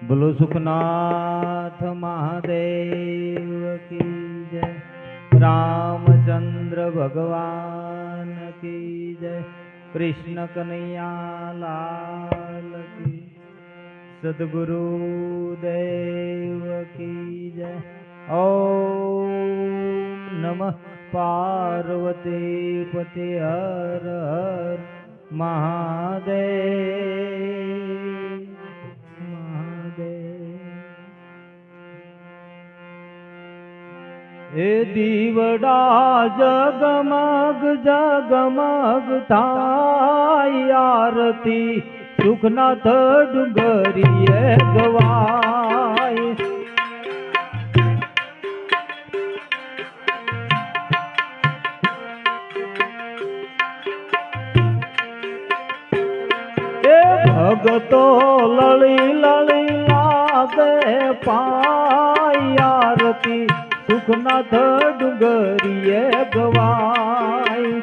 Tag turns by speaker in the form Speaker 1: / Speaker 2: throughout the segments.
Speaker 1: बोलो सुखनाथ महादेव की जय। रामचंद्र भगवान की जय। कृष्ण कन्हैया लाल की। सद्गुरु देव की जय। ओम नमः पार्वती पते हर हर महादेव। ए दीवड़ा जगमग जगमग थाय आरती सुखनाथ डुंगरिये गवाय। ए भगतो लड़ी लड़ी लागे पाय आरती सुखनाथ डुंगरिये गवाय।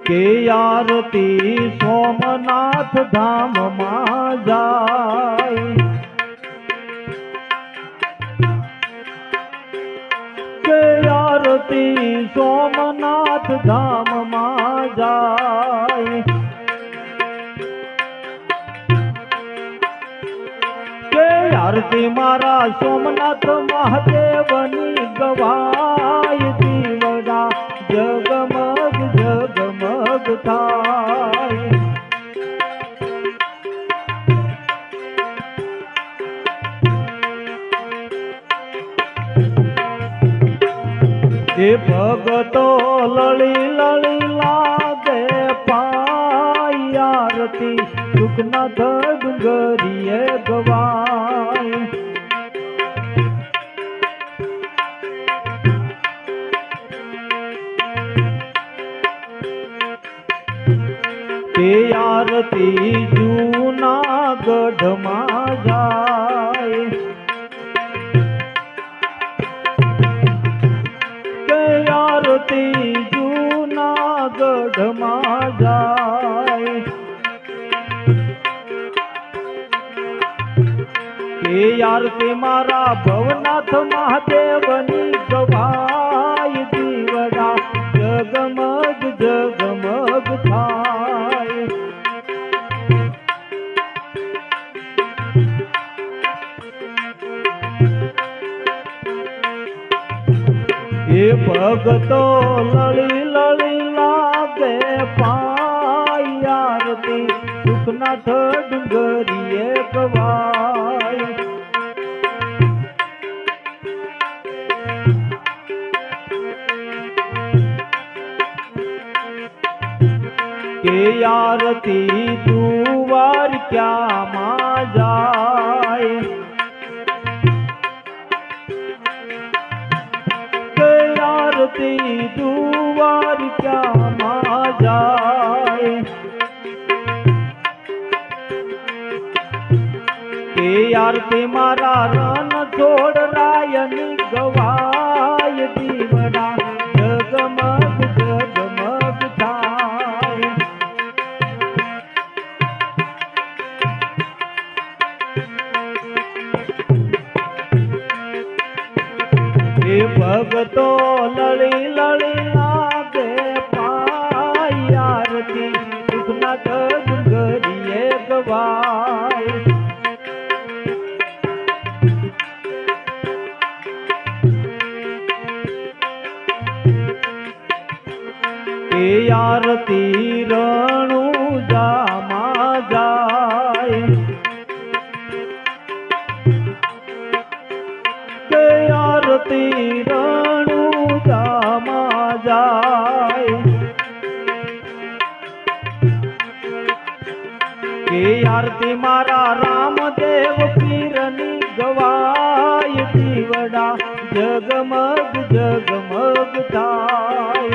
Speaker 1: के आरती सोमनाथ धाम मा जाय। के आरती सोमनाथ धाम मा जाय। के आरती मारा सोमनाथ महादेवनी गवाय। दीवड़ा जगमग जगमग थाय। ए भगतो लड़ी लड़ी लागे पाय आरती सुखनाथ डुंगरिये गवाय। के आरती जूनागढ़ मा जाय। के आरती जूनागढ़ मा जाय। के आरती मारा भवनाथ महादेवनी गवाय। दीवड़ा जगमग जगमग थाय। ये भगतो लड़ी लड़ी लागे पाय आरती सुखनाथ डुंगरिये गवाय। के आरती दुआर क्या मा जाय। के आरती दुआर क्या मा जाय। के आरती मारा रन छोड़ रायनी गवाय। दीवड़ा जगमग जगमग थाय। ए भगतो लड़ी लड़ी लागे पाय आरती सुखनाथ डुंगरिये गवाय। के आरती रणुजा मा जाय। के आरती रणुजा मा जाय। के आरती मारा रामदेव पीरनी गवाय। दीवड़ा जगमग जगमग थाय।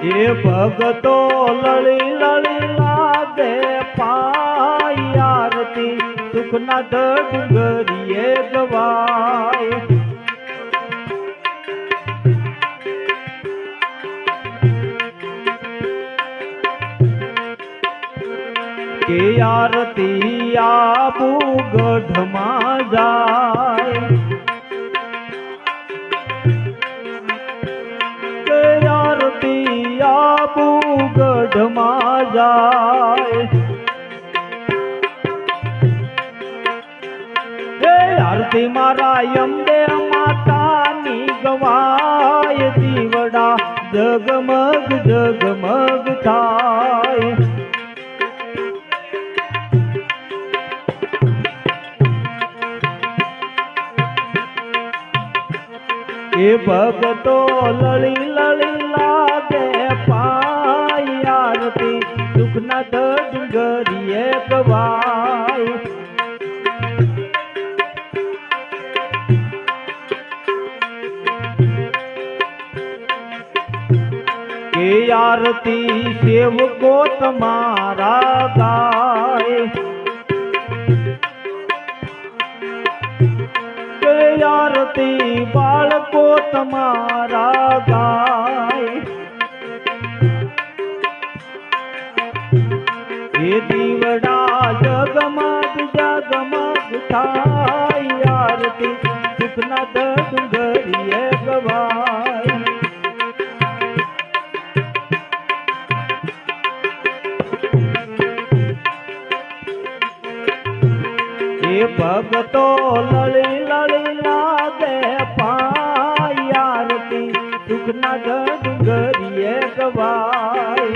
Speaker 1: ये भगतो लड़ी लड़ी लागे पाय आरती सुखना डुंगरिए गवाए। के आरती आबू गढ़मा जाए। के आरती आबू गढ़मा जाए। के आरती मारा यमदे माता नी गवाए। दीवड़ा जगमग जगमग थाय। ये भगतो लड़ी लड़ी लागे पाई। आरती सुखना डुंगरिए गवाए। ये आरती सेवको तुम्हारा गाए। आरती बालको तुम्हारा गाए। ये दीवड़ा जगमग जगमग थाय। आरती सुखना डुंगरिए गवाए। ये भगतो लड़ी लड़ी लागे पाई। आरती सुखना डुंगरिए गवाए।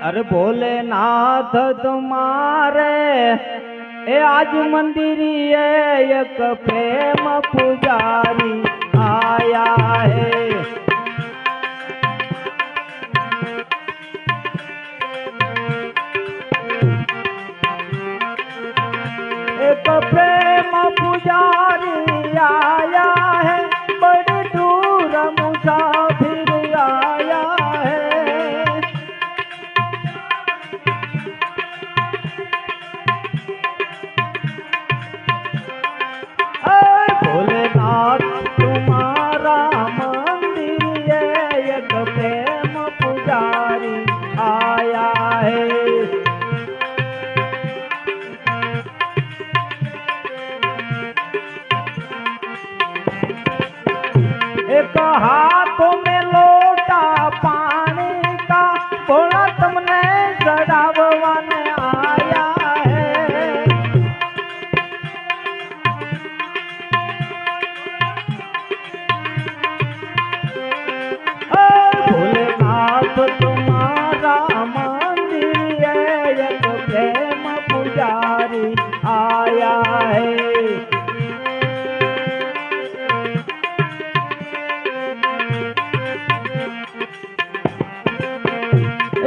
Speaker 1: अरे भोलेनाथ तुम्हारे ए आज मंदिरिए एक प्रेम पुजारी आया है। एक प्रेम पुजारी आया है। बड़ी दूर मुसाफिर आया है। भोलेनाथ तुम्हारा मंदिर है। एक प्रेम पुजारी आया है। एक हाथों में लोटा पानी का भोला तुमने चढ़ावाने आया है। भोलेनाथ तुम्हारा मंदिर है। एक प्रेम पुजारी आया है।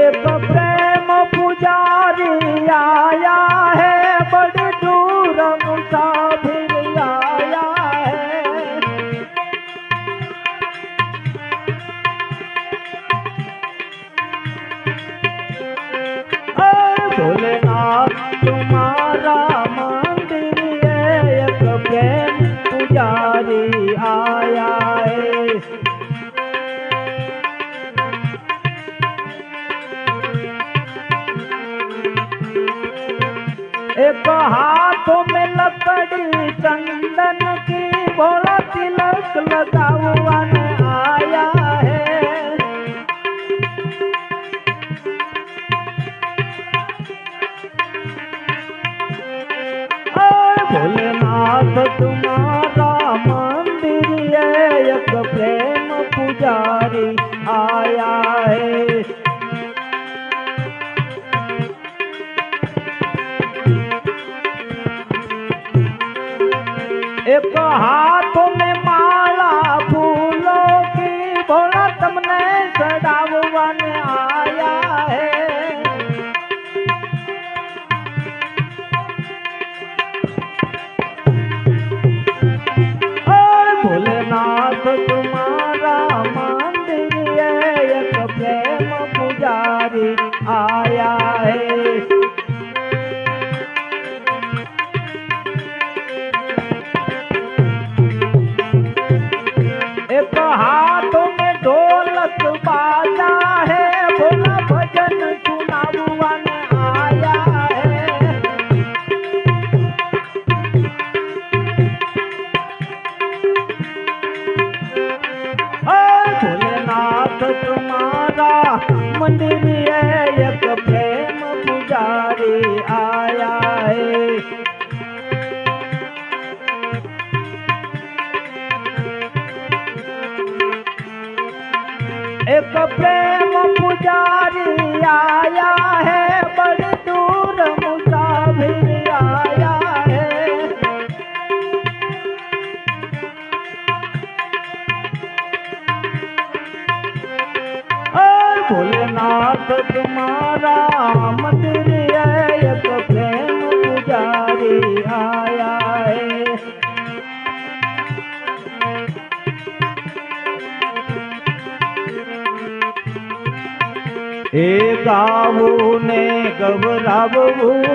Speaker 1: एक प्रेम पुजारी आया है। बड़ी दूर मुसाफिर आया है। भोलेनाथ तुम्हारा मंदिर है। एक प्रेम पुजारी आया है। एक हाथों में लकड़ी चंदन की भोला तिलक लगाने आया है। भोलेनाथ तुम्हारा मंदिर है। एक प्रेम पुजारी आया है। एक हाथों में माला फूलों की भोला तुमने चढ़ावाने आया है। भोलेनाथ तुम्हारा मंदिर है, एक प्रेम पुजारी आया है। एक हाथों में ढोलक बाजा है, भोला भजन सुनावन आया है। भोलेनाथ तुम्हारा मंदिर है, एक प्रेम पुजारी आया है। एक प्रेम पुजारी आया है, बड़ी दूर मुसाफिर आया है। भोलेनाथ तुम्हारा मंदिर है, एक प्रेम पुजारी आया है। ए गावो ने गवरावू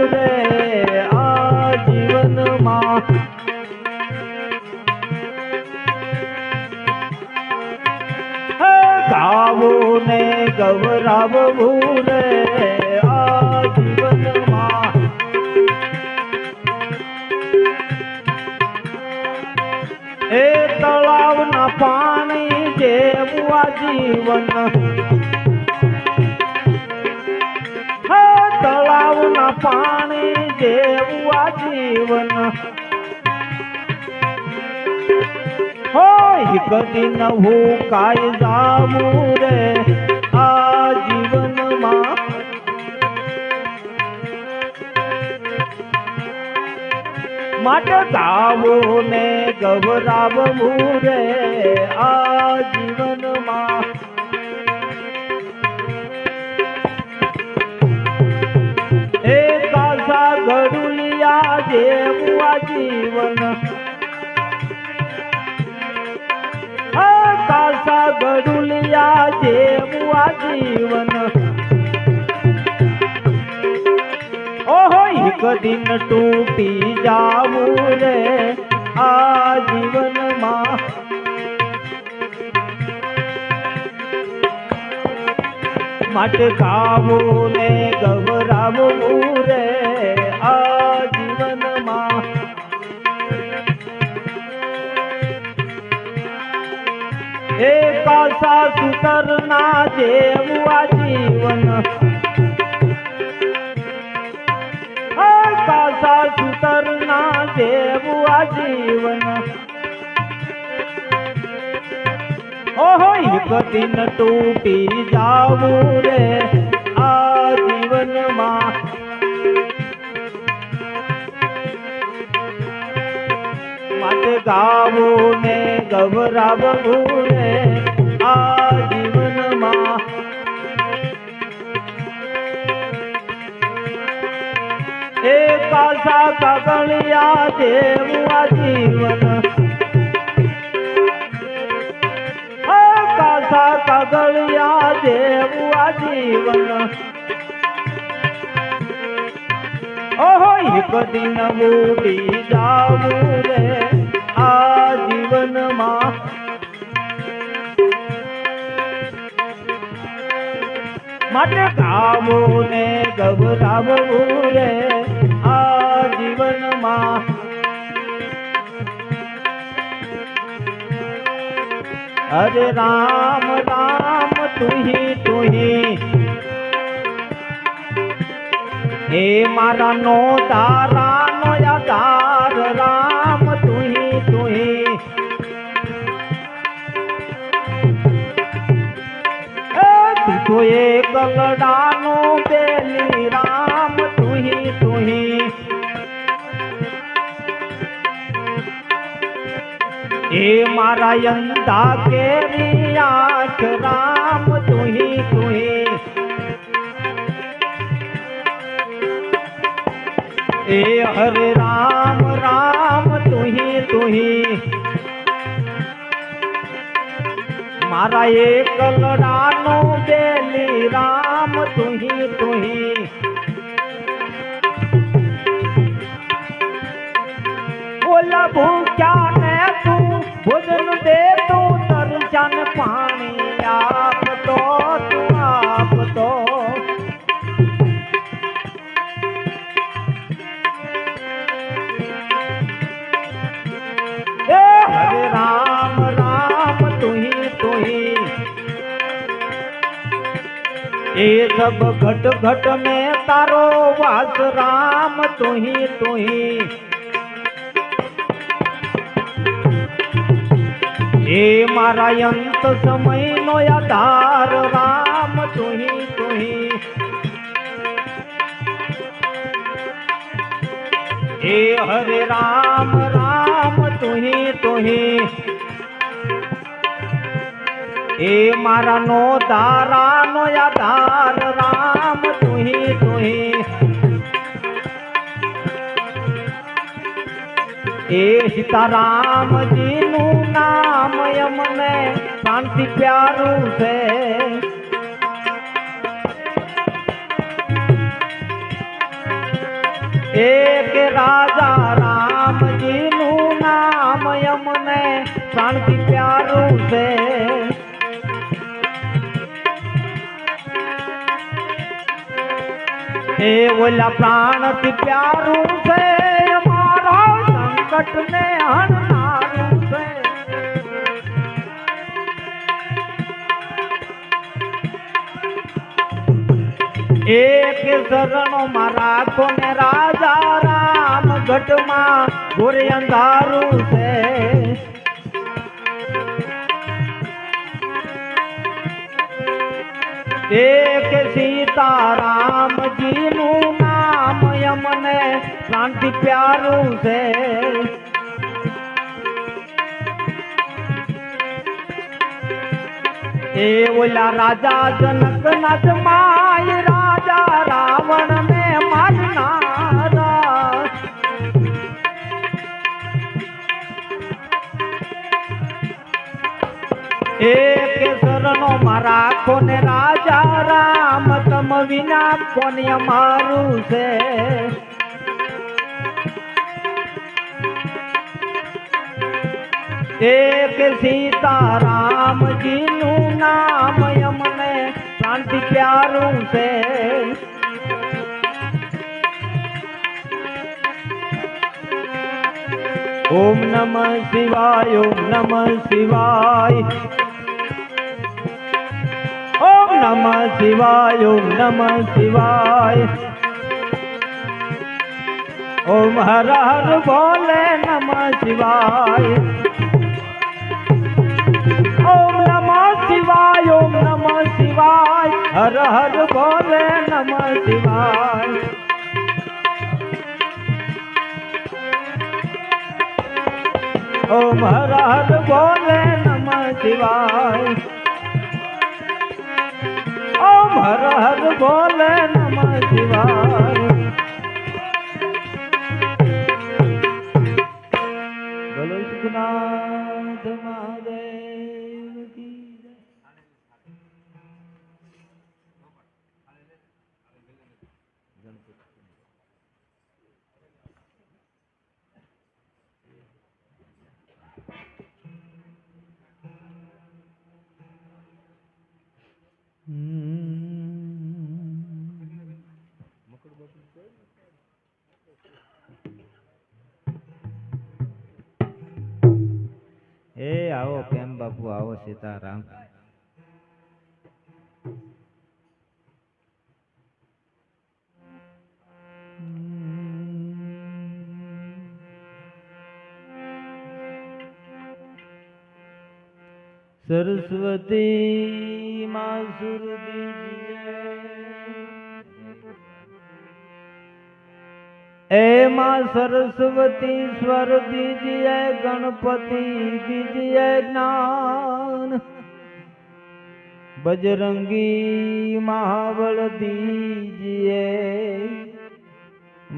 Speaker 1: रे आजीवन मां, गावो ने गवरावू रे आजीवन मां। ए तलाव ना पानी जेवू आजीवन, तलाव ना पानी जेवू आजीवन। हो एक दिन हुकाय जावू रे आजीवन मां। मट गावो ने गवरावू रे आजीवन मां। गडुलिया जेवू आजीवन, कासा गडुलिया जेवू आजीवन। ओहो एक दिन टूटी जावू रे आजीवन मां। मट गावो ने गवरावू रे आजीवन मां। एकासा सुतरना जेवू आजीवन, कासा सुतरना जेवू आजीवन। ओहो एक दिन टूटी जावू रे आजीवन मां। मत गावो ने गवरावू रे आजीवन मां। एकासा कागलिया जेवू आजीवन, कासा कागलिया जेवू आजीवन। ओहो एक दिन बूढ़ी जावू रे आजीवन मां। मट गावो ने गवरावू रे आजीवन मां। अरे राम राम तू ही हे मारा नो दारा नो यादार राम तू ही। तू तो एक गलडानो बेली राम तू ही। हे मारा यंदा केरी आँख राम तू ही। ए हरे राम राम तू ही। मारा एकलडानो बेली राम तुही तुही बोला भूख्या ने तू भोजन दे तू दर्शन पानी आप तो तू आप तो हरे राम राम तुही तुही ये सब घट घट में तारो वास राम तुही तुही ये मारा अंत समय नो आधार राम तुही तुही हे हरे राम राम तुही तुही हे मारा नो दारा नो आधार राम तुही तुही हे सीताराम जी नु नाम यमने शांति प्यारू से एक राजा राम जी नु नाम यमने शांति प्यारू से हे बोला प्राण ती प्यारू से हमारा संकट ने हरनारू से एक शरण मारा को ने राजा राम घट मां घोर अंधारू से एक सीता राम जी नु नाम यमने शांति प्यारू से ए बोला राजा जनक न जमाए राजा रावण ने मारना एक शरणो मारा कोने राजा राम तम विना कोन अमारू से एक सीता राम जी नु नाम यमने शांति प्यारू से ओम नमः शिवाय ओम नमः शिवाय ओम नमः शिवाय ओम नमः शिवाय ओम हर हर बोले नमः शिवाय ओम नमः शिवाय ओम नमः शिवाय हर हर बोले नमः शिवाय ओम हर हर बोले नमः शिवाय ओम हर हर बोले नमः शिवाय बोलो सुखनाथ महादेव की ए आओ प्रेम बापू आओ सीताराम सरस्वती मासुर दीजिए ए माँ सरस्वती स्वर दीजिए गणपति दीजिए ज्ञान बजरंगी महाबल दीजिए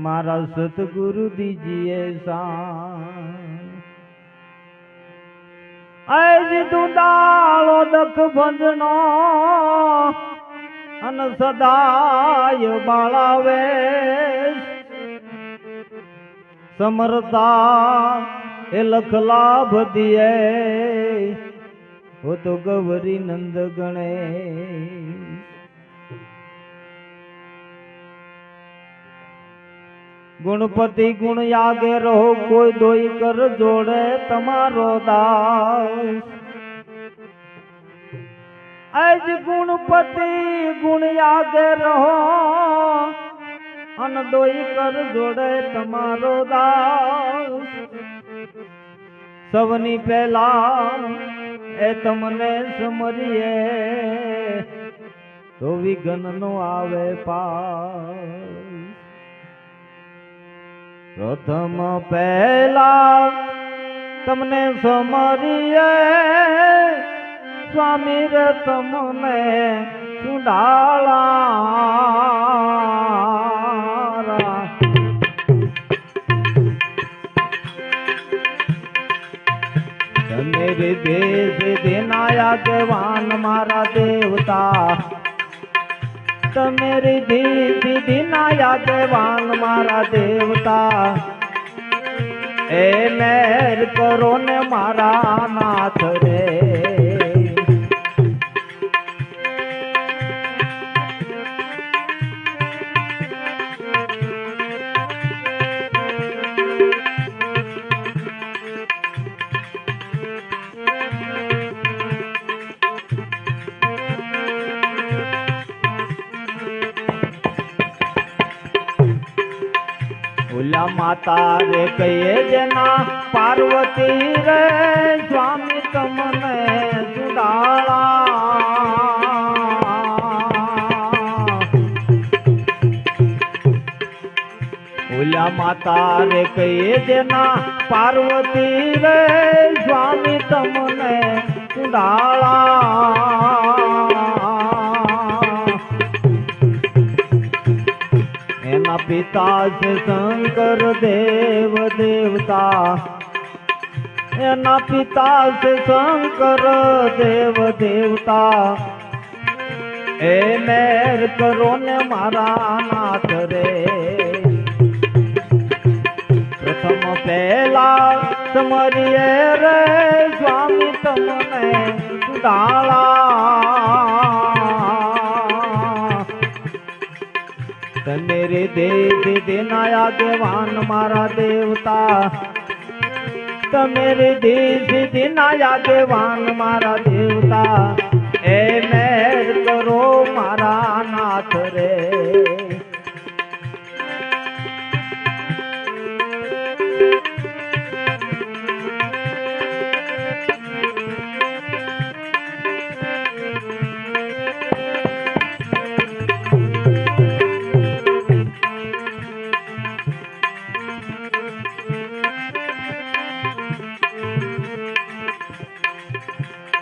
Speaker 1: मारा सतगुरु दीजिए शान આજ તું દાળો દખ ભંજનો અન સદાય બાળાવે સમરતા એ લખ લાભ દિયે હો તો ગૌરી નંદ ગણે ગુણપતિ ગુણ યાગે રહો કોઈ દોઈ કર જોડે તમારો દાસ આજ ગુણપતિ ગુણ યાગે રહો અન દોઈ કર જોડે તમારો દાસ સવની પહેલા એ તમને સમરીએ તો વિઘ્ન નો આવે પાસ પ્રથમ પહેલા તમને સમરીએ સ્વામી રે તમને સુડાળા મેરે દેશ દેનાયા જવાન મારા દેવતા મેરી દીદી નાયા જવાન મારા દેવતા એ મેર કરો ને મારા નાથ રે ઓલા માતા રે કહીએ જેના પાર્વતી રે સ્વામી તમને સુડાળા ઓલા માતા રે કહીએ જેના પાર્વતી રે સ્વામી તમને સુડાળા પિતા છે શંકર દેવ દેવતા એના પિતા છે શંકર દેવ દેવતા એ મેર કરો ને મારા નાથ રે પ્રથમ પહેલા સમરીએ રે સ્વામી તમને સુડાળા મેરે દેશ દેનાયા દેવાન મારા દેવતા મેરે દેશ દેનાયા દેવાન મારા દેવતા એ મેર કરો મારા નાથ રે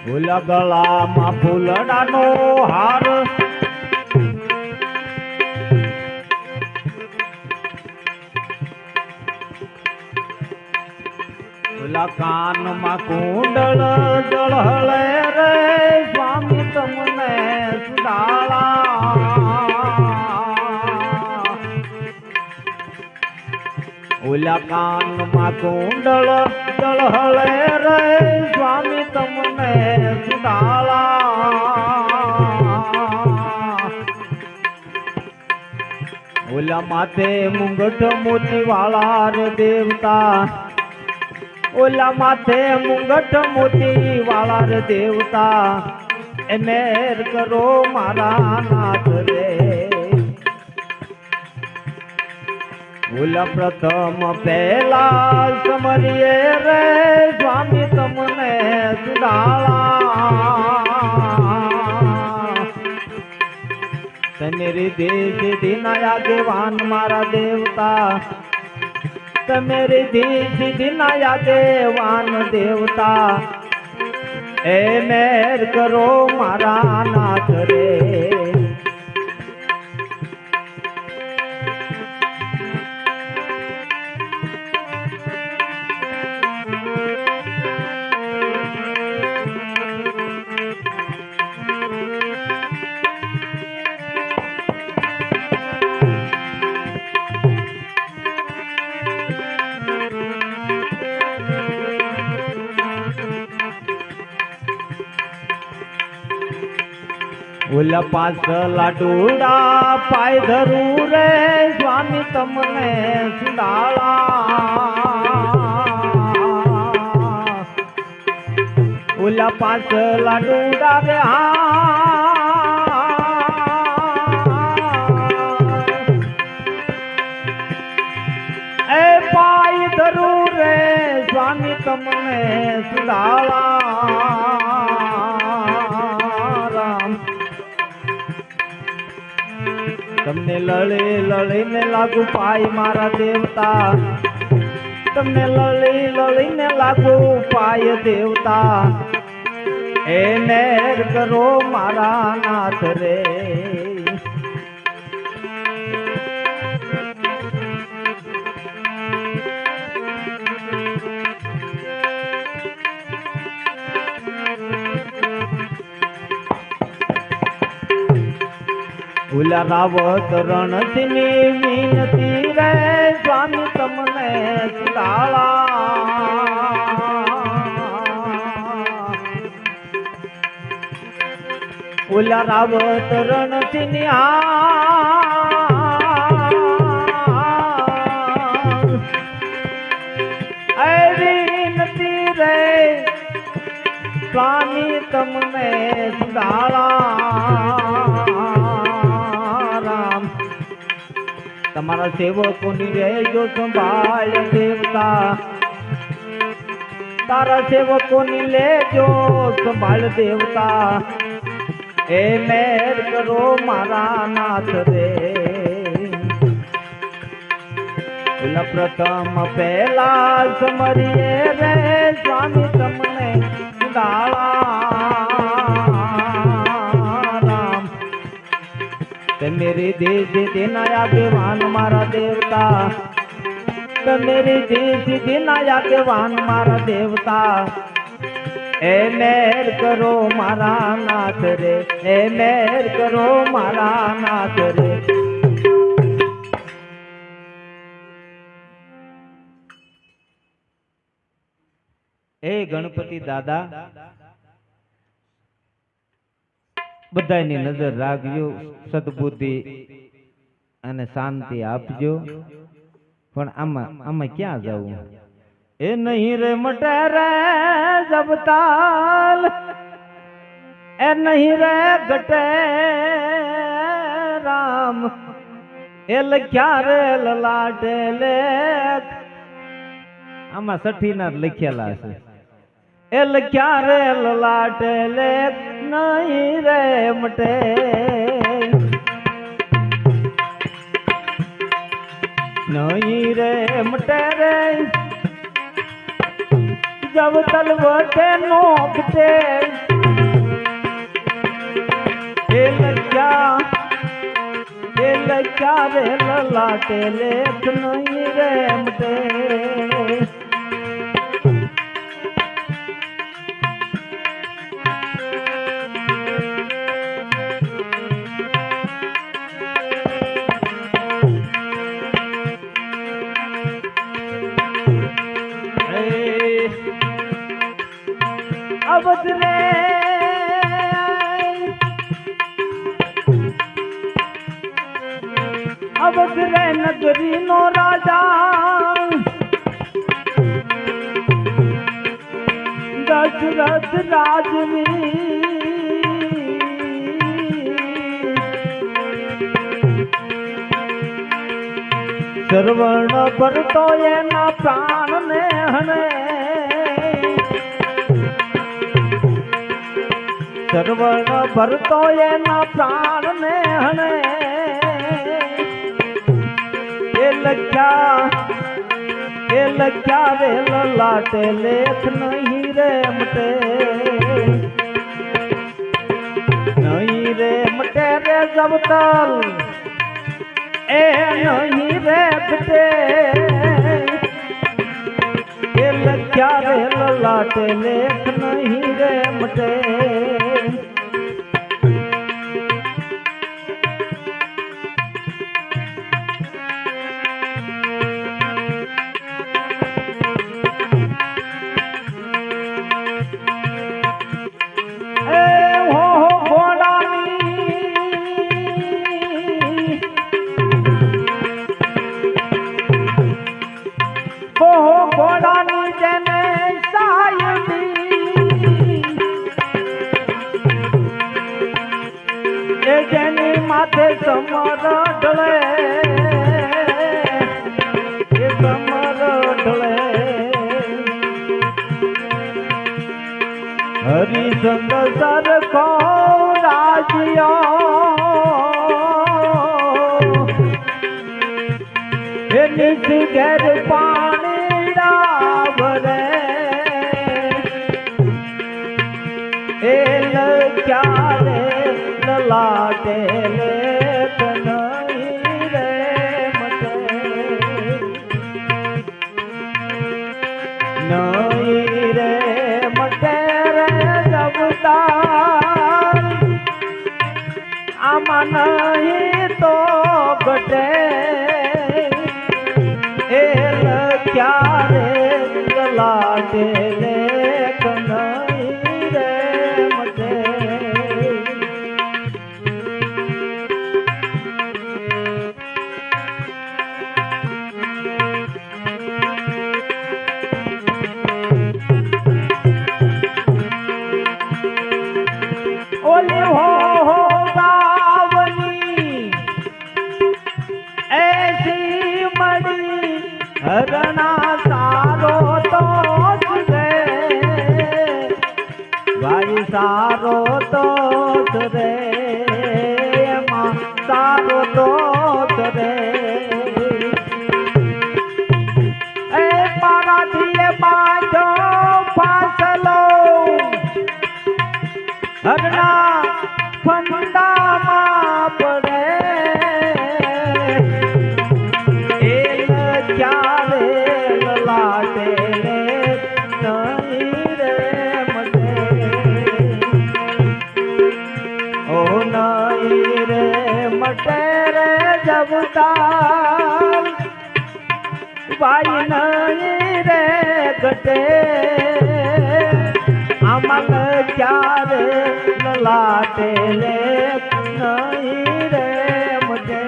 Speaker 1: ઓલા ગળામાં ફૂલડાનો હાર ઓલા કાનમાં કુંડળ જળહળે રે સ્વામી તમને સુડાળા ઓલા કાનમાં કુંડળ જળહળે રે સ્વામી તમને સુડાળા ઓલા માથે મુંગઠ મોતી વાળા રે દેવતા ઓલા માથે મુંગઠ મોતી વાળા રે દેવતા એ મેર કરો મારા નાથ રે ઓલા પ્રથમ પહેલા સમરીએ રે સ્વામી તમને સુડાળા મેરી દેશ દિનાયા દેવાન મારા દેવતા મેરી દેશ દિનાયા દેવાન દેવતા એ મેર કરો મારા નાથ રે ઓલા પાછલા ડોડા પાય ધરું રે સ્વામી તમને સુડાળા ઓલા પાછલા ડોડા રે એ પાય ધરું રે સ્વામી તમને સુડાળા તમને લળીને લાગુ પાય મારા દેવતા તમને લળીને લાગુ પાય દેવતા એ નેર કરો મારા નાથ રે ઓલા રાવત રણસિંહની વિનતી રે સ્વામી તમને સુડાળા ઓલા રાવત રણસિંહની વિનતી રે સ્વામી તમને સુડાળા તમારા સેવકોની રહેજો સંભાળ દેવતા તારા સેવકોની લેજો સંભાળ દેવતા એ મેર કરો મારા નાથ રે પ્રથમ પહેલા સમરીએ રે સ્વામી તમને સુડાળા मेरे देश दिन आगेवान मारा देवता मेरे देश दिन आगेवान मारा देवता ए मेर करो मारा नाथ रे ए मेर करो मारा नाथ रे ए गणपति दादा બધાની નજર રાખજો સદબુદ્ધિ અને શાંતિ આપજો પણ આમાં ક્યાં જવું એ નહીં રે મટે રે જબતાલ એ નહીં રે ઘટે રામ એ લખ્યા રે લલાટે લેખ આમાં 60 ના લખેલા છે એ લખ્યા રે લલાટે લેખ નહીં રે મટે નહીં રે મટે રે જબ તલવટે નોખતે એ લખ્યા રે લલાટે લેખ નહીં રે મટે અવધ રે અવધ રે નગરી નો રાજા દશરથ રાજવી સર્વણ ભરતો એના પ્રાણ ને હણે સર્વણ ભરતો એના પ્રાણ ને હણે એ લખ્યા રે લલાટે લેખ નહીં રે મટે નહીં રે મટે રે જબતલ એ નહીં રે ઘટે એ લખ્યા રે લલાટે લેખ નહીં રે મટે ઘોડાની કમર ઢળે એ કમર ઢળે હરિસંગ સરખો રાજ્યો એ નિજ ઘેર પાણી ડાબરે એ ક્યારે લલાટે લેખ નહીં રે મટે નહીં રે મટે રે જબતા આમાં નહીં તો ઘટે એ ક્યારે લલાટે લેખ નહીં રે મટે ઓલી હો ગાવની એસી મળી હરણા સારો તો રે ભાઈ સારો તો રે એમાં સારો તો રે એ પારાથી બાજો ફાસલો હરણા ફંદામાં પડે એ ક્યારે લલાટે નહીં રે મટે ઓ નહીં રે મટે રે જબતા ભાઈ નહીં રે ઘટે આમાં ક્યારે લલાટે લેખ નહીં રે મટે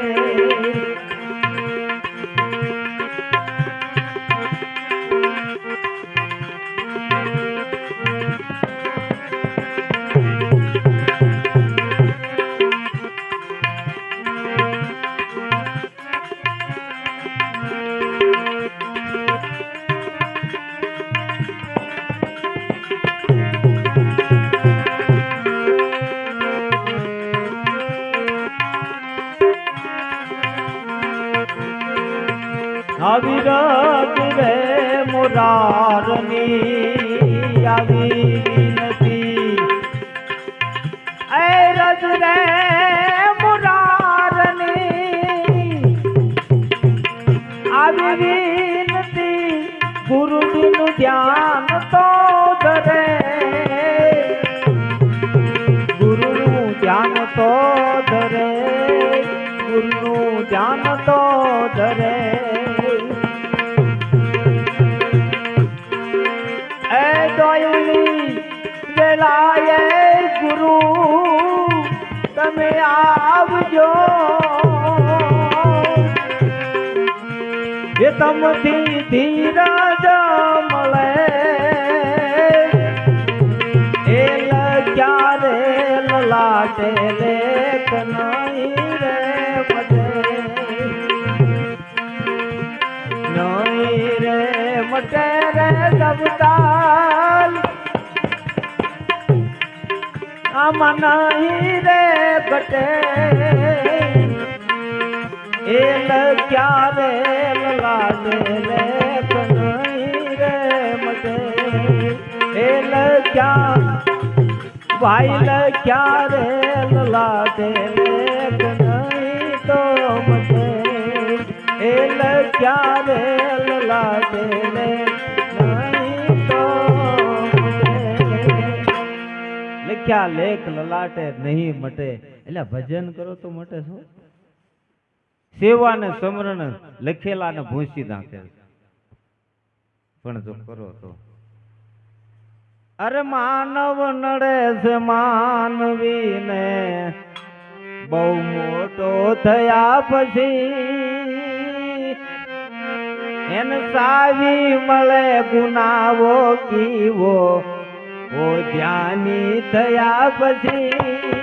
Speaker 1: અવિરત રે મુરારની આવી વિનતી એ રજ રે મુરારની આવી વિનતી ગુરુજીનું ધ્યાન તો ધરે ગુરુનું ધ્યાન તો ધરે ગુરુનું ધ્યાન તો ધરે વેલાએ ગુરુ તમે આવજો એ તમથી ધીરજ મળે એ ક્યારે લલાટે લેખ નહીં રે મટે નહીં રે મટે રે જબતા આમાં નહીં રે ઘટે એ ક્યારે લલાટે લેખ નહીં રે મટે એ ક્યાં ભાઈ ક્યારે લલાટે લેખ નહીં તો મટે એ ક્યારે લલાટે લેખ નહીં તો લખ્યા લેખ લલાટે નહીં મટે એટલે ભજન કરો તો મટે શું સેવા ને સમરણ લખેલા ને ભૂંસી નાખે પણ જો કરો તો અરે માનવ નડે છે માનવી ને બહુ મોટો થયા પછી એને સાવી મળે ગુનાવો કીવો ઓ ધ્યાની થયા પછી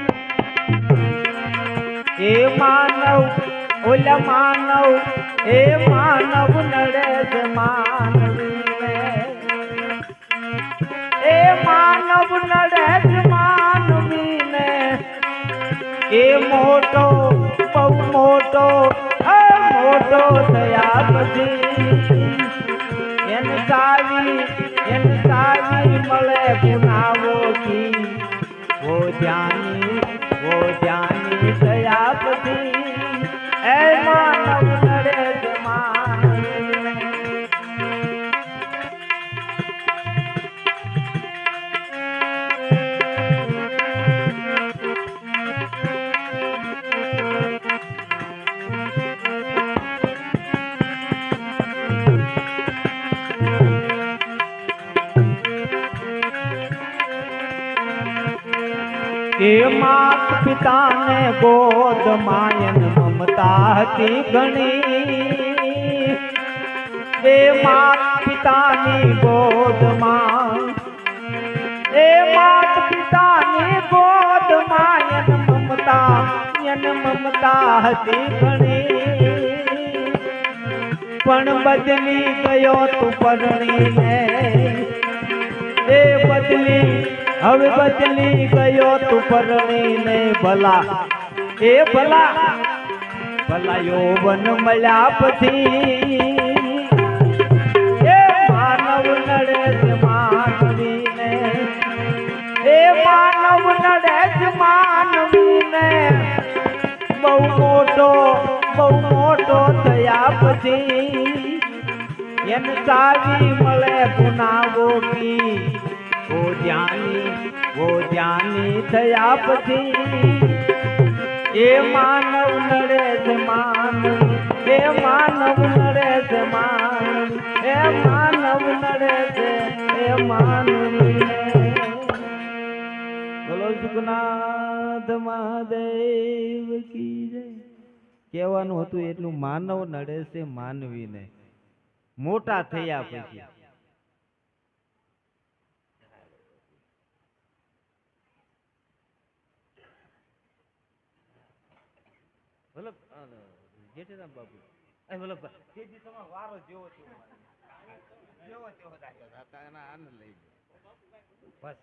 Speaker 1: એ માનવ ઓલા માનવ એ માનવ નડે છે માનવીને એ માનવ નડે છે માનવીને એ મોટો બહુ મોટો થયા પછી એને સાવી મળે ગુનાવોથી વો ધ્યાની થયા પછી એ માનવ નડે છે માનવીને એ માત પિતાને ગોદ માયન મમતા હતી ઘણી એ માત પિતાની ગોદમાં એ માત પિતાની ગોદમાં મમતા હતી ઘણી પણ બદલી ગયો તું પરણીને એ હવે બદલી ગયો તું પરણીને ભલા યૌવન મળ્યા પછી એ માનવ નડે છે માનવીને એ માનવ નડે છે માનવીને બહુ મોટો થયા પછી એને સાવી મળે ગુનાવોથી વો ધ્યાની થયા પછી એ માનવ નડે છે માનવી એ માનવ નડે છે માનવી એ માનવ નડે છે એ માનવી બોલો સુખનાથ મહાદેવ કી જય કહેવાનું હતું એટલું માનવ નડે છે માનવીને મોટા થયા પછી જેઠેરામ બાપુ વારો જેવો આનંદ લઈ બસ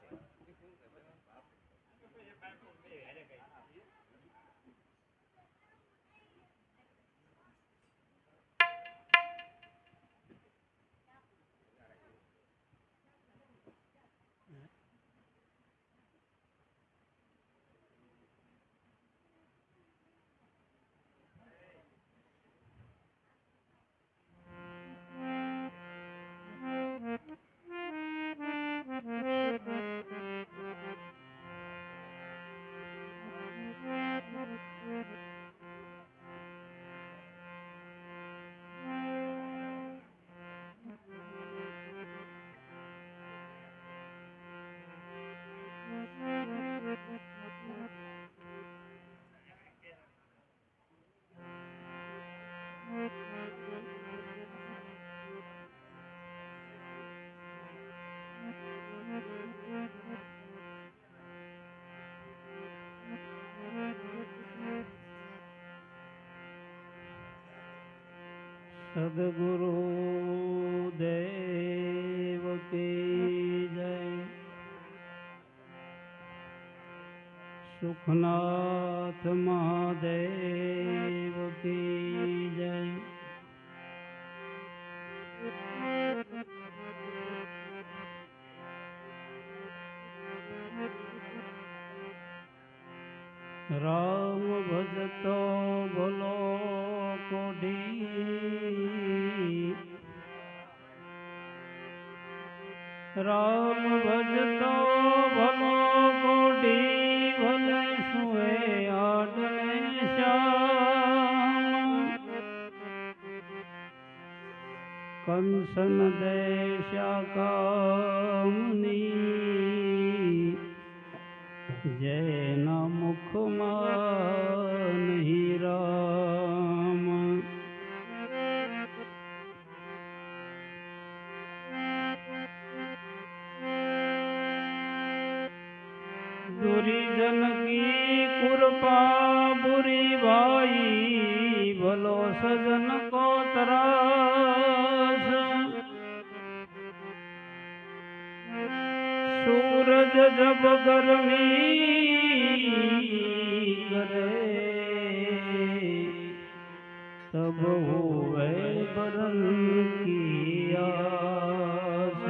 Speaker 1: સદગુરુ દેવ કી જય સુખનાથ મહાદેવ કી જય રામ ભજતો ભલો કોઢી રામ ભજતો ભલો કોઢી ભલે સુએ આડને શ્યામ કંસન દેશા કામની જૈના મુખમાં નહીં રામ
Speaker 2: दुरीजन की कृपा बुरी भाई भलो सजन को त्रास सूरज जब गर्मी करे तब हुए बरन की आस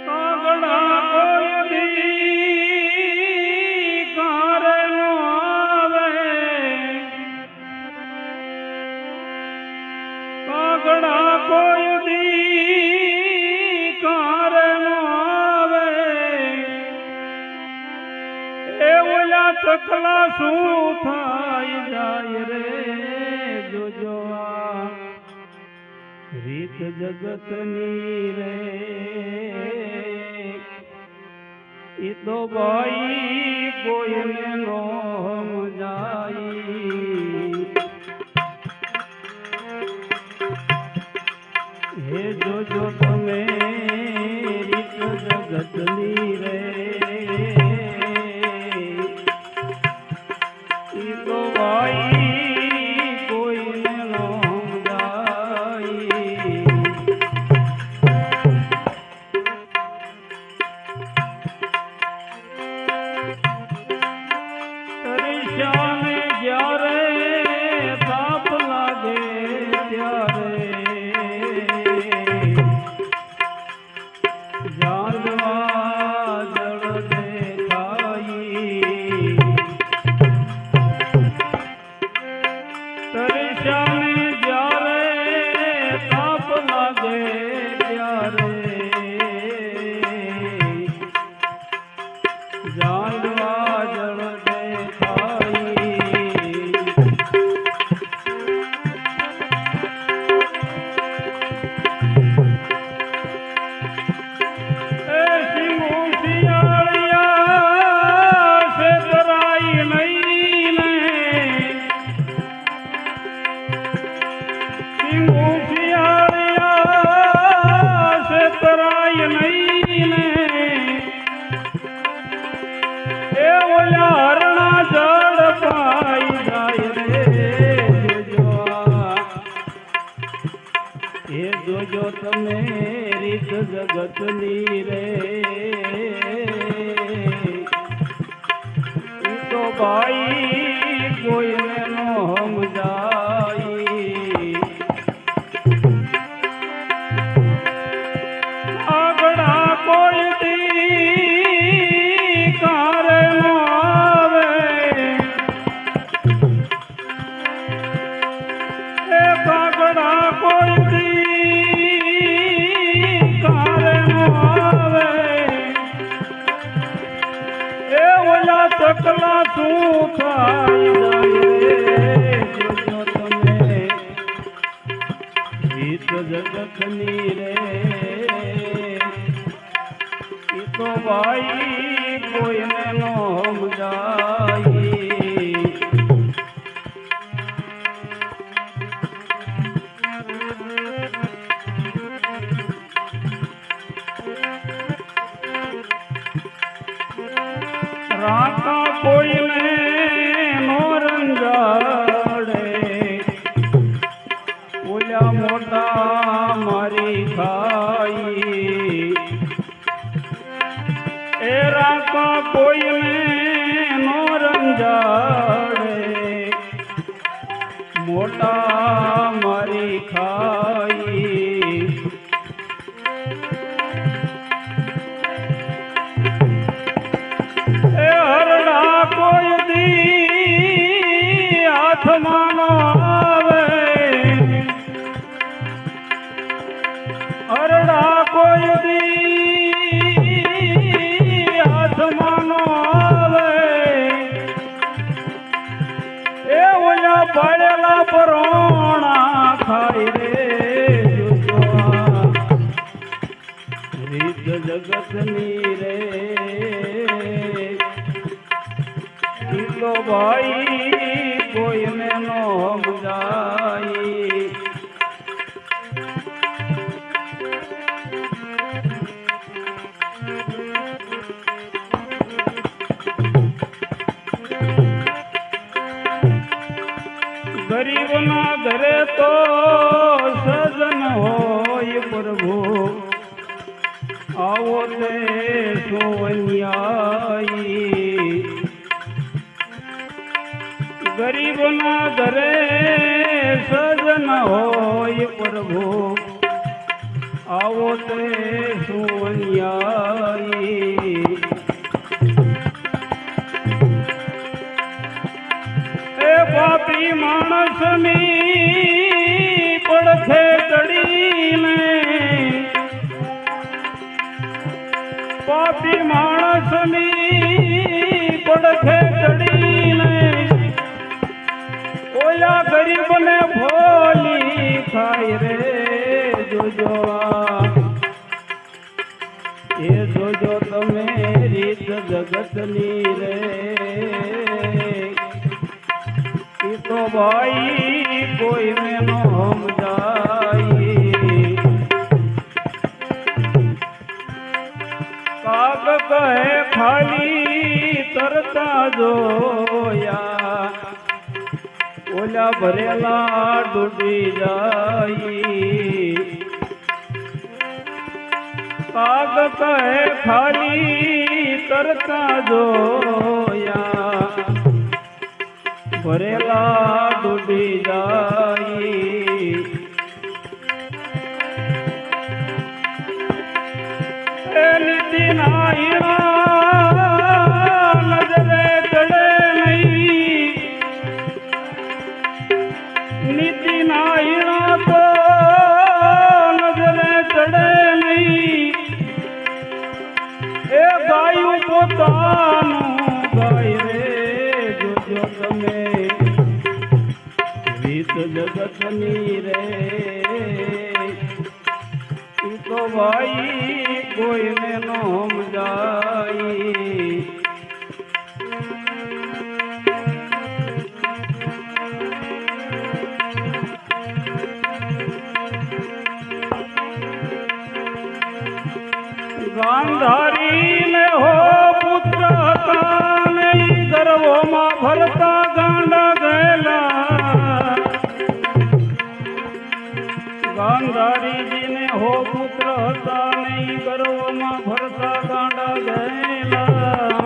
Speaker 2: कागड़ा कोई दी कार आवे कागड़ा कोई दी कार आवे ए ओला चकला शू थाई जाय रे जो जो आ રીત જગતની રે ઈ તો ભાઈ કોઈને નો સમજાય હે જોજો તમે રીત જગતની રે ઈ તો ભાઈ જોજો તમે રીત જગતની રે તો ભાઈ કોઈને નો સમજાય આગળ કોઈ દી કાર નો આવે એ કાગડા કોઈ ચકલા શું થાય રે જોજો તમે રીત જગતની રે ઈ તો ભાઈ કોઈને નો સમજાય રાતા કોઈને નો રંજાડે ઓલા મોટા મારી ખાઈ એ રાતા કોઈને નો રંજાડે મોટા મારી ખાઈ કોઈ દી હાથમાં આવે હરડા કોઈ દી હાથમાં આવે એ ઓલા પાડેલા પરોણા ખાઈ રે રીત જગતની રે ભાઈ કોઈને નો સમજાય તો સજન હોય પ્રભુ આવો તે સોન્યાઈ ગરીબના ઘરે સજન હોય પ્રભુ આવો તે સોન્યાઈ એ પાપી માણસની પડખે ચડીને પાપી માણસની પડખે ચડીને ઓલા ગરીબને ભોલી ખાય રે જોજો એ જોજો તમે રીત જગતની રે ઈ તો ભાઈ કોઈને નો સમજાય કાગ કહે ખાલી તરતા જોયા ઓલા ભરેલા ડૂબી જાય કાગ કહે ખાલી તરતા જોયા ભરેલા ડૂબી જાય એ નીતિ નાયણા નજરે ચડે નહીં નીતિ નાયણા તો નજરે ચડે નહીં એ ગાયું પોતાનું ગાય રે જોજો તમે રીત જગતની રે ઈ તો ભાઈ કોઈને નો સમજાય ગાંધારીને હો પુત્ર હતા ને ઈ ગર્વમાં ભરતા ગાંડા ગયેલા ગાંધારીજીને હો પુત્ર હતા ને ઈ ગર્વમાં ભરતા ગાંડા ગયેલા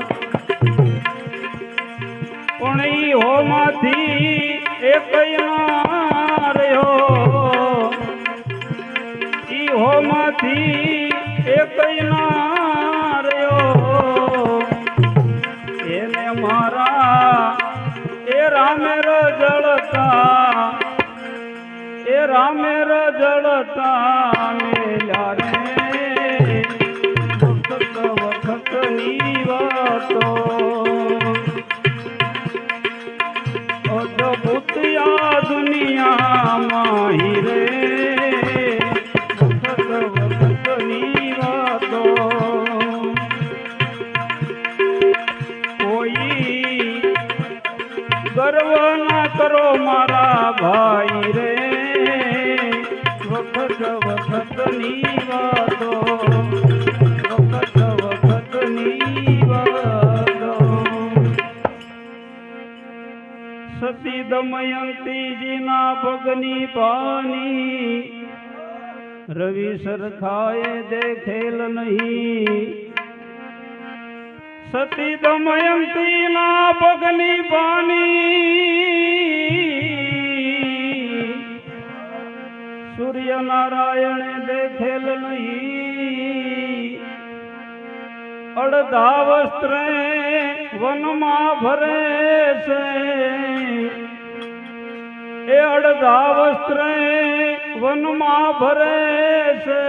Speaker 2: પણ ઈ હોમાંથી એકય ના રહ્યો ઈ હોમાંથી એકય ના રહ્યો એને મારા એ રામેર જળતા એ રામેર જળતા મેલ્યા રે વખત વખતની વાતો અદભુત આ દુનિયામાં હિરે વખત વખતની વાતો કોઈ ગર્વ ના કરો મારા ભાઈ રે વખત વખતની વાતો વખત વખતની વાતો સતી દમયંતીજીના પગની પાની રવિ સરખાએ દેખેલ નહીં સતી દમયંતીના પગની પાની સૂર્ય નારાયણે દેખેલ નહીં અડધા વસ્ત્રે વનમાં ભરે છે એ અડધા વસ્ત્રે વનમાં ભરે છે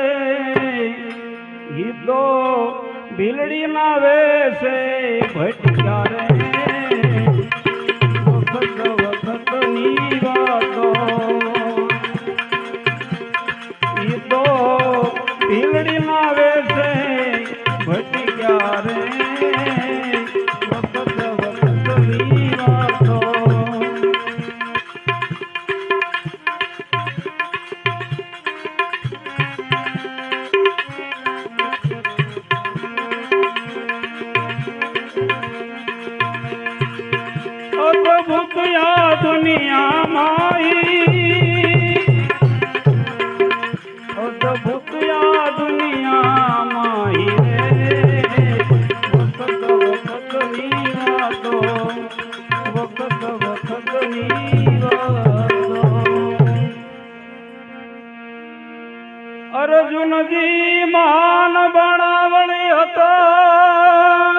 Speaker 2: ગીતો ભીલડી ના વેશે ભટક્યા રે વખત વખતની વાતો ગીતો ભીલડી ના વેશે ભટક્યા રે વખત વખતની વાતો અદભુત આ દુનિયા અર્જુનજી મહાન બનાવણી હતા,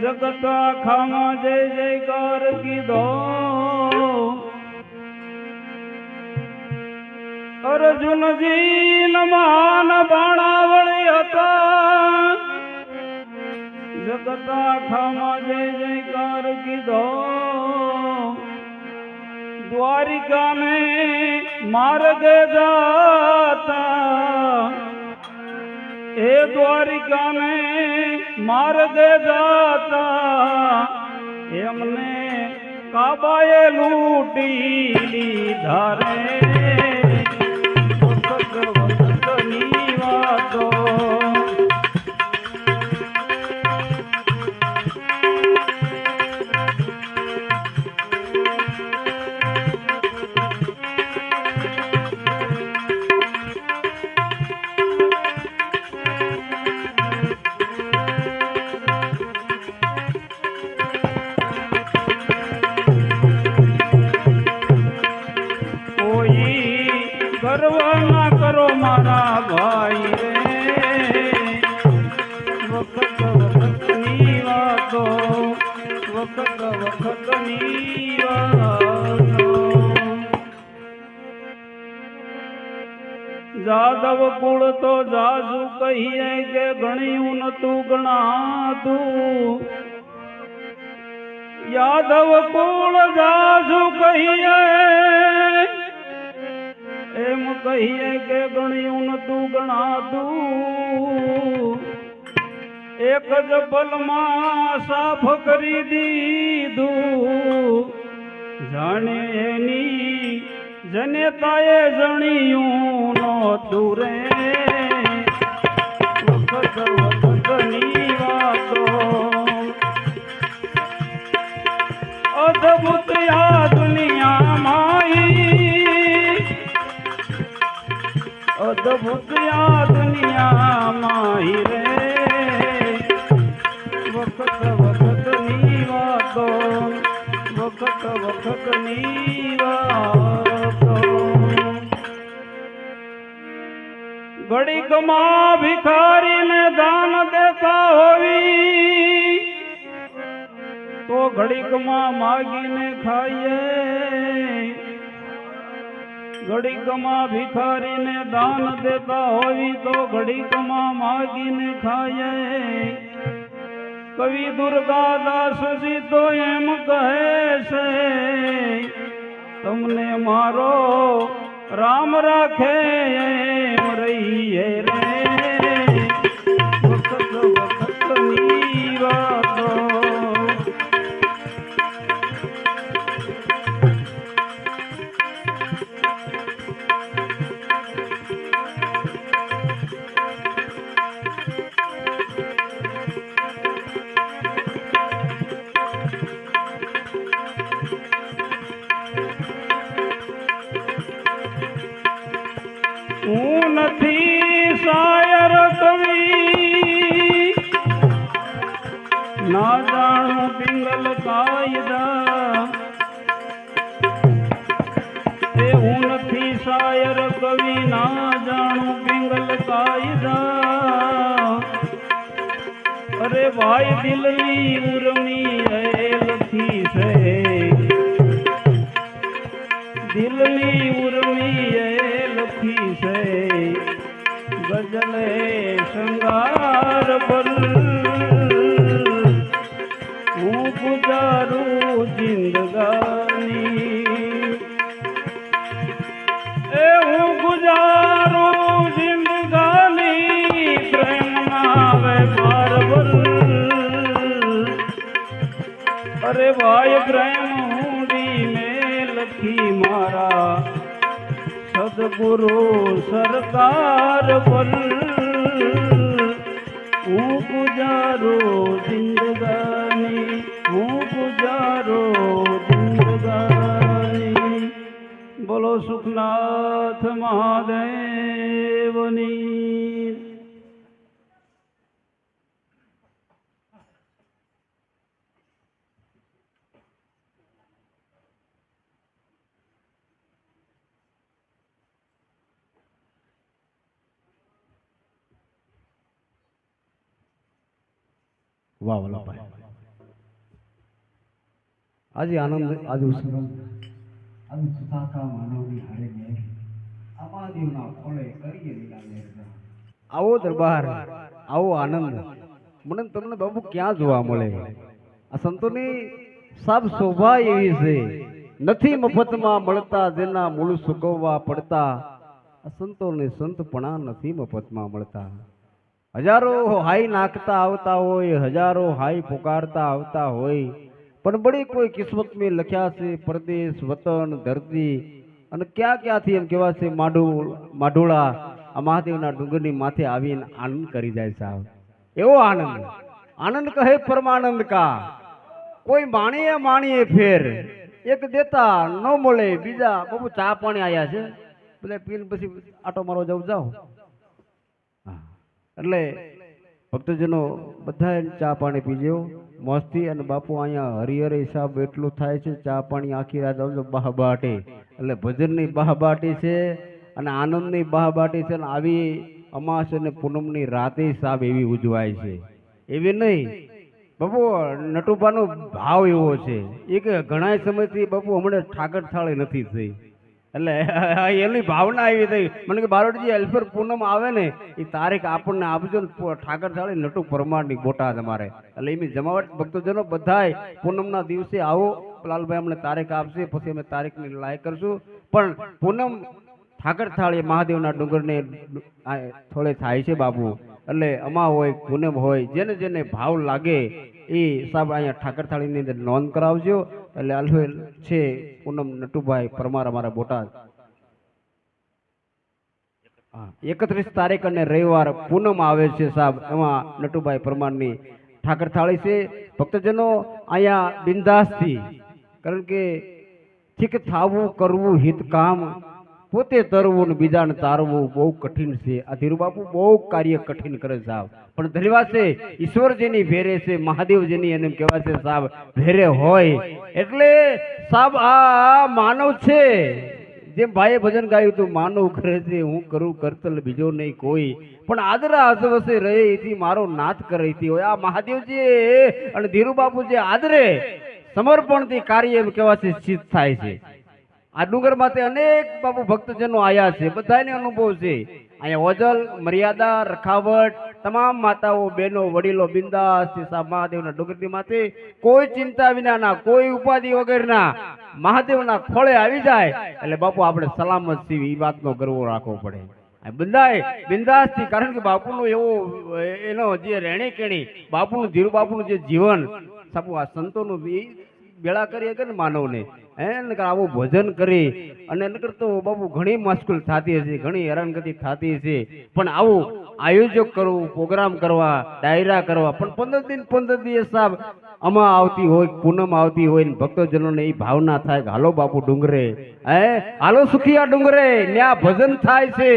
Speaker 2: જગત આખામાં જય જયકાર કીધો. અર્જુનજી મહાન બનાવણી હતા, જગત આખામાં જય જયકાર કીધો. દ્વારિકા ને માર્ગે જાતા, એ દ્વારિકા ને માર્ગે જાતા, એમને કાબાએ લૂંટી લીધા રે. વખત વખતની વાતો ગર્વ ના કરો મારા ભાઈ રે. વખત વખતની વાતો, વખત વખતની વાતો. જાદવ કુળ તો જાજુ કહીએ કે ગણ્યું નતું ગણાતું. યાદવ કુળ જાજુ કહીએ એમ કહીએ કે ગણ્યું નતું ગણાતું. એક જ પલમાં સાફ કરી દીધું, જાણે એની જનેતાએ જણ્યું નહોતું રે. વખત વખતની વાતો અદ્ભુત આ દુનિયામાં, અદ્ભુત આ દુનિયામાં રે. વખત વખતની વાતો, વખત વખતની વાતો. ઘડીકમાં ભિખારીને દાન દેતા હોવી, તો ઘડીકમાં માગીને ખાઈએ. ઘડીકમાં ભિખારીને દાન દેતા હોવી, તો ઘડીકમાં માગીને ખાઈએ. કવિ દુર્ગાદાસજી તો એમ કહે છે, તમને મારો રામ રાખે એમ રહીએ રે. વખત વખતની વાતો હું નથી શાયર કવિ, ના જાણું પિંગલ કાયદા. હું નથી શાયર કવિ, ના જાણું પિંગલ કાયદા. અરે ભાઈ દિલની ઉર્મી એ લખી છે, દિલની ઉર્મી એ લખી છે. ગઝલે શૃંગાર પર હું ગુજારું જિંદગાની. એ હું ગુજારું જિંદગાની પ્રેમના વેપાર પર. અરે ભાઈ પ્રેમ ઊંડી મેં લખી મારા સદગુરુ સરકાર પર. હું ગુજારો જિંદગાની, હું ગુજારો જિંદગાની. બોલો સુખનાથ મહાદેવની.
Speaker 3: વાહ વલ્લભભાઈ આજે આનંદ આજે ઉત્સવ આજે સુતાકા માનવની હારે મેં અમાદીના ફળે કરીએ લીલા મેરના આવો દરબાર આવો આનંદ મને તમને બાબુ ક્યાં જોવા મળે આ સંતોની સાબ શોભા એવી છે નથી મફતમાં મળતા જેના મૂળ સુકવવા પડતા આ સંતોને સંતપણા નથી મફતમાં મળતા હજારો હાઈ નાખતા આવતા હોય હજારો હાઈ પુકારતા આવતા હોય પણ બડી કોઈ કિસ્મત મેં લખ્યા છે પરદેશ વતન ધરતી અને ક્યાં ક્યાંથી એમ કેવા છે માઢોળા આ મહાદેવના ડુંગરની માથે આવીને આનંદ કરી જાય સાહેબ એવો આનંદ આનંદ કહે પરમાનંદ કા કોઈ માણીએ ફેર એક દેતા ન મળે બીજા બાબુ ચા પાણી આયા છે બધા પીને પછી આટો મારો જાઓ એટલે ભક્તજનો બધા ચા પાણી પીજો મસ્તી અને બાપુ અહીંયા હરિહરે હિસાબ એટલું થાય છે ચા પાણી આખી રાત આવજો બહાબાટી એટલે ભજનની બહાબાટી છે અને આનંદની બહાબાટી છે અને આવી અમાસ અને પૂનમની રાતે હિસાબ એવી ઉજવાય છે એવી નહીં બાપુ નટુબાનો ભાવ એવો છે એ કે ઘણા સમયથી બાપુ હમણાં ઠાકર થાળી નથી થઈ એટલે એની ભાવના એવી થઈ મને કે બારોટજી એલ્ફર પૂનમ આવે ને એ તારીખ આપણને આપજો ને ઠાકર થાળી નટુ પરમારની બોટા તમારે એટલે એની જમાવટ ભક્તજનો બધાય પૂનમના દિવસે આવો લાલભાઈ અમને તારીખ આપશે પછી અમે તારીખની લાયક કરશું પણ પૂનમ ઠાકર થાળી મહાદેવના ડુંગરને થોડે થાય છે બાપુ એટલે અમા હોય પૂનમ હોય જેને જેને ભાવ લાગે એ સાહેબ અહીંયા ઠાકર થાળીની અંદર નોંધ કરાવજો એટલે આલ્ફેલ છે પૂનમ નટુભાઈ પરમાર અમારા બોટાદ 31 તારીખ અને રવિવાર પૂનમ આવે છે સાહેબ એમાં નટુભાઈ પરમારની ઠાકર થાળી છે ભક્તજનો અહીંયા બિંદાસથી કારણ કે ઠીક થાવું કરવું હિત કામ પોતે તરવું ને બીજાને તારવું બહુ કઠિન છે આ ધીરુબાપુ બહુ કાર્ય કઠિન કરે સાહેબ પણ ધન્યવાદ છે ઈશ્વરજીની ભેરે છે મહાદેવજીની એને કહેવાય છે સાહેબ ભેરે હોય એટલે સાહેબ આ માનવ છે જેમ ભાઈએ ભજન ગાયું હતું માનવ કરે છે હું કરું કરતલ બીજો નહીં કોઈ પણ આદરા અજવસે રહે એથી મારો નાથ કરે હોય આ મહાદેવજી અને ધીરુબાપુ જે આદરે સમર્પણથી કાર્ય એમ કહેવાય છે સિદ્ધ થાય છે આ ડુંગર માથે અનેક બાપુ ભક્તજનો આયા છે બધાને અનુભવ છે અહીંયા ઓજલ મર્યાદા રખાવટ તમામ માતાઓ બહેનો વડીલો બિંદાસથી સાહેબ મહાદેવના ડુંગરની માથે કોઈ ચિંતા વિનાના કોઈ ઉપાધિ વગરના મહાદેવના ખોળે આવી જાય એટલે બાપુ આપણે સલામત છીએ એ વાતનો ગર્વ રાખવો પડે બધાય બિંદાસથી કારણ કે બાપુનો એવો એનો જે રહેણી કેણી બાપુનું ધીરુ બાપુનું જે જીવન સાપુ આ સંતોનું બેળા કરી કે ને માનવને આવું ભજન કરી અને નકર તો બાપુ ઘણી મુશ્કેલ થતી હશે ઘણી હેરાનગતિ થતી હશે પણ આવું આયોજક કરવું પ્રોગ્રામ કરવા ડાયરા કરવા પણ 15 દિવસ સાહેબ આમાં આવતી હોય પૂનમ આવતી હોય ને ભક્તજનોને એ ભાવના થાય કે હાલો બાપુ ડુંગરે હાલો સુખિયા ડુંગરે ત્યાં ભજન થાય છે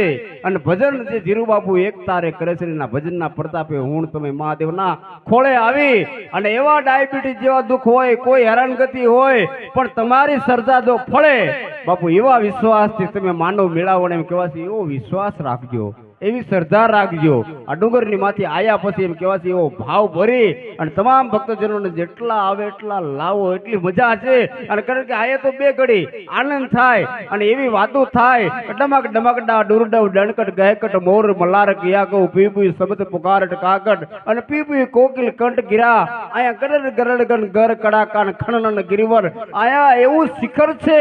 Speaker 3: અને ભજન જે ધીરુ બાપુ એક તારે કરે છે એના ભજનના પ્રતાપે હું તમે મહાદેવના ખોળે આવી અને એવા ડાયાબિટીસ જેવા દુઃખ હોય કોઈ હેરાનગતિ હોય પણ તમારી સરદાદો ફળે બાપુ એવા વિશ્વાસથી તમે માનવ મેળાવો એમ કહેવાય એવો વિશ્વાસ રાખજો એવી શ્રદ્ધા રાખજો આ ડુંગરની માંથી આયા પછી એમ કહેવાય એવો ભાવ ભરી અને તમામ ભક્તજનોને જેટલા આવે એટલા લાવો એટલી મજા છે અને કારણ કે આયા તો બે ઘડી આનંદ થાય અને એવી વાતો થાય ડમક ડમકડા ડુરડવ ડણકટ ગહેકટ મોર મલારક યાકો પીપી શબ્દ પુકારટ કાકટ અને પીપી કોકિલ કંઠ ગિરા આયા ગરડ ગરડ ગણ ગર કડાકાન ખણન ગિરિવર આયા એવું શિખર છે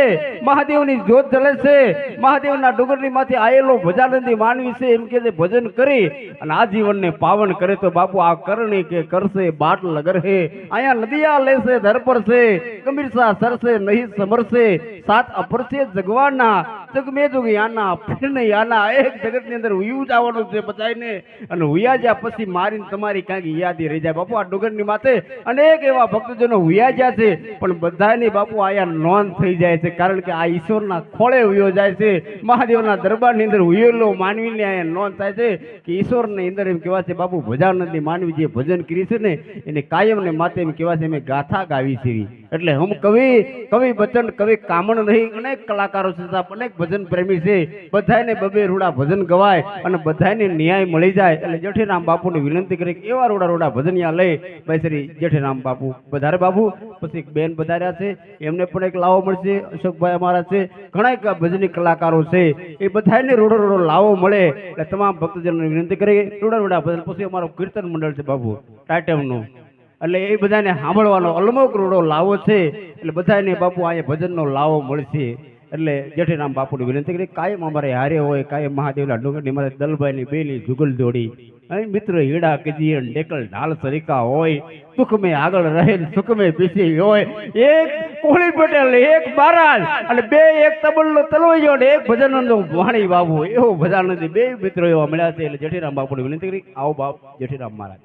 Speaker 3: મહાદેવની જ્યોત જલે છે મહાદેવના ડુંગરની માંથી આયેલો ભજાનંદી માનવી છે એમ કે ભજન કરી અને આ જીવનને પાવન કરે તો બાપુ આ કરણી કે કરશે બાટ લગરહે અહીંયા નદિયા લેશે ધરપર છે ગંભીરસા સરસે નહીં સમરશે સાત અપરસે જગવાના જગમે જુગ યાના ફિરને યાના એક જગતની અંદર હુયું જવાનું છે બધાને અને હુયા જ્યાં પછી મારીને તમારી કાંઈક યાદી રહી જાય બાપુ આ ડુંગરની માથે અનેક એવા ભક્તજનો હુયા જ્યાં છે પણ બધાની બાપુ આયા નોંધ થઈ જાય છે કારણ કે આ ઈશ્વરના ખોળે હુયો જાય છે મહાદેવના દરબારની અંદર હુયેલો માનવીને આયા નોંધ થાય છે કે ઈશ્વરની અંદર એમ કહેવાય છે બાપુ ભજાનંદી માનવી જે ભજન કરી છે ને એને કાયમને માથે એમ કહેવાય છે અમે ગાથા ગાવી છે એટલે હમ કવિ બચન કવિ કામણ નહીં, અનેક કલાકારો છે સાહેબ, અનેક ભજન પ્રેમી છે, બધાને બબે રૂડા ભજન ગવાય અને બધાને ન્યાય મળી જાય. એટલે જેઠીરામ બાપુને વિનંતી કરી કે એવા રૂડા ભજનિયા લઈ ભાઈ શ્રી જેઠીરામ બાપુ વધારે બાપુ. પછી એક બેન વધાર્યા છે, એમને પણ એક લાવો મળશે. અશોકભાઈ અમારા છે, ઘણા એક ભજની કલાકારો છે, એ બધાને રૂડો લાવો મળે. એટલે તમામ ભક્તજનોને વિનંતી કરી રૂડા ભજન. પછી અમારો કીર્તન મંડળ છે બાપુ ટાટેમનું, એટલે એ બધાને સાંભળવાનો અલમોક રૂડો લાવો છે. એટલે બધાને બાપુ અહીંયા ભજનનો લાવો મળશે. એટલે જેઠીરામ બાપુની વિનંતી કરી કાયમ અમારે હારે હોય, કાયમ મહાદેવના ડુંગરની મારે દલભાઈની બેની જુગલ જોડી અહીં મિત્ર હીડા કજીયન ડેકલ ઢાલ સરીકા હોય, સુખ મેં આગળ રહે સુખ મેં પીછી હોય. એક કોહલી પટેલ એક મહારાજ અને બે એક તબલનો તલવૈયો અને એક ભજનનો વાણી બાબુ, એવો ભજાનંદી બે મિત્રો એવા મળ્યા છે. એટલે જેઠીરામ બાપુની વિનંતી કરી આવો બાપ જેઠીરામ મહારાજ.